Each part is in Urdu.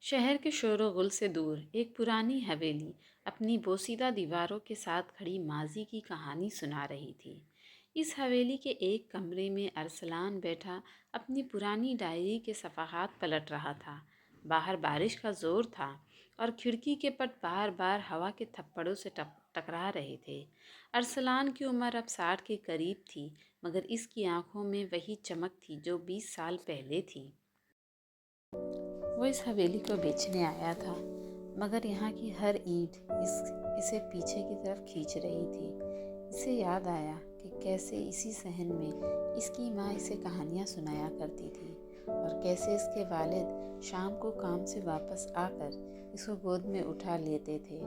شہر کے شور و غل سے دور ایک پرانی حویلی اپنی بوسیدہ دیواروں کے ساتھ کھڑی ماضی کی کہانی سنا رہی تھی۔ اس حویلی کے ایک کمرے میں ارسلان بیٹھا اپنی پرانی ڈائری کے صفحات پلٹ رہا تھا۔ باہر بارش کا زور تھا اور کھڑکی کے پٹ بار بار ہوا کے تھپڑوں سے ٹکرا رہے تھے۔ ارسلان کی عمر اب 60 کے قریب تھی، مگر اس کی آنکھوں میں وہی چمک تھی جو 20 سال پہلے تھی۔ وہ اس حویلی کو بیچنے آیا تھا، مگر یہاں کی ہر اینٹ اسے پیچھے کی طرف کھینچ رہی تھی۔ اسے یاد آیا کہ کیسے اسی صحن میں اس کی ماں اسے کہانیاں سنایا کرتی تھی، اور کیسے اس کے والد شام کو کام سے واپس آ کر اس کو گود میں اٹھا لیتے تھے،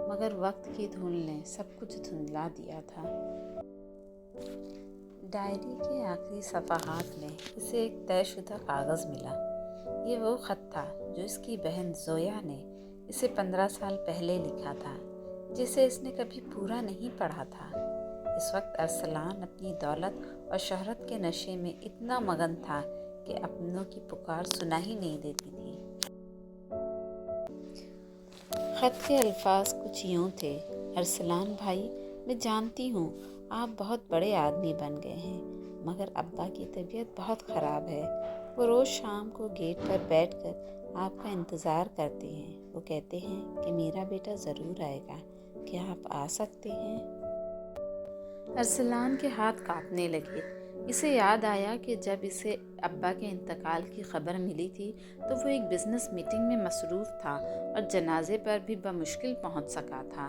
مگر وقت کی دھول نے سب کچھ دھندلا دیا تھا۔ ڈائری کے آخری صفحات میں اسے ایک طے شدہ کاغذ ملا۔ یہ وہ خط تھا جو اس کی بہن زویا نے اسے 15 سال پہلے لکھا تھا، جسے اس نے کبھی پورا نہیں پڑھا تھا۔ اس وقت ارسلان اپنی دولت اور شہرت کے نشے میں اتنا مگن تھا کہ اپنوں کی پکار سنا ہی نہیں دیتی تھی۔ خط کے الفاظ کچھ یوں تھے: ارسلان بھائی، میں جانتی ہوں آپ بہت بڑے آدمی بن گئے ہیں، مگر ابا کی طبیعت بہت خراب ہے۔ وہ روز شام کو گیٹ پر بیٹھ کر آپ کا انتظار کرتے ہیں۔ وہ کہتے ہیں کہ میرا بیٹا ضرور آئے گا، کیا آپ آ سکتے ہیں؟ ارسلان کے ہاتھ کانپنے لگے۔ اسے یاد آیا کہ جب اسے ابا کے انتقال کی خبر ملی تھی تو وہ ایک بزنس میٹنگ میں مصروف تھا اور جنازے پر بھی بمشکل پہنچ سکا تھا۔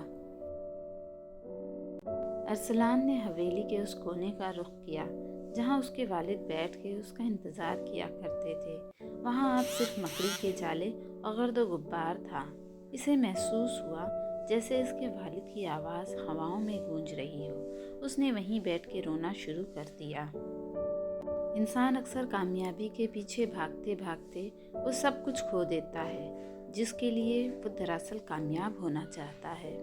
ارسلان نے حویلی کے اس کونے کا رخ کیا جہاں اس کے والد بیٹھ کے اس کا انتظار کیا کرتے تھے۔ وہاں اب صرف مکڑی کے جالے اور گرد و غبار تھا۔ اسے محسوس ہوا جیسے اس کے والد کی آواز ہواؤں میں گونج رہی ہو۔ اس نے وہیں بیٹھ کے رونا شروع کر دیا۔ انسان اکثر کامیابی کے پیچھے بھاگتے بھاگتے وہ سب کچھ کھو دیتا ہے جس کے لیے وہ دراصل کامیاب ہونا چاہتا ہے۔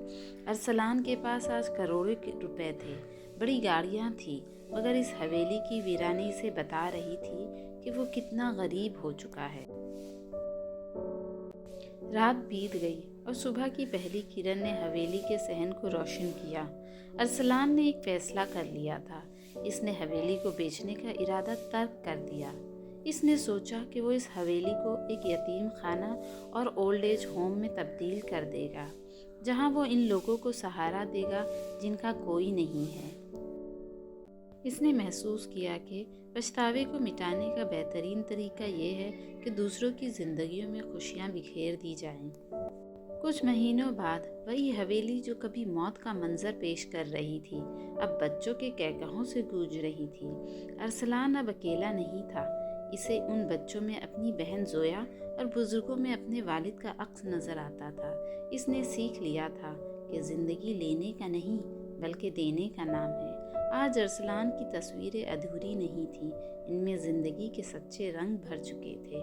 ارسلان کے پاس آج کروڑوں کے روپے تھے، بڑی گاڑیاں تھیں، مگر اس حویلی کی ویرانی اسے بتا رہی تھی کہ وہ کتنا غریب ہو چکا ہے۔ رات بیت گئی اور صبح کی پہلی کرن نے حویلی کے صحن کو روشن کیا۔ ارسلان نے ایک فیصلہ کر لیا تھا۔ اس نے حویلی کو بیچنے کا ارادہ ترک کر دیا۔ اس نے سوچا کہ وہ اس حویلی کو ایک یتیم خانہ اور اولڈ ایج ہوم میں تبدیل کر دے گا، جہاں وہ ان لوگوں کو سہارا دے گا جن کا کوئی نہیں ہے۔ اس نے محسوس کیا کہ پچھتاوے کو مٹانے کا بہترین طریقہ یہ ہے کہ دوسروں کی زندگیوں میں خوشیاں بکھیر دی جائیں۔ کچھ مہینوں بعد وہی حویلی جو کبھی موت کا منظر پیش کر رہی تھی، اب بچوں کے کہکہوں سے گونج رہی تھی۔ ارسلان اب اکیلا نہیں تھا۔ اسے ان بچوں میں اپنی بہن زویا اور بزرگوں میں اپنے والد کا عکس نظر آتا تھا۔ اس نے سیکھ لیا تھا کہ زندگی لینے کا نہیں بلکہ دینے کا نام ہے۔ آج ارسلان کی تصویریں ادھوری نہیں تھیں، ان میں زندگی کے سچے رنگ بھر چکے تھے۔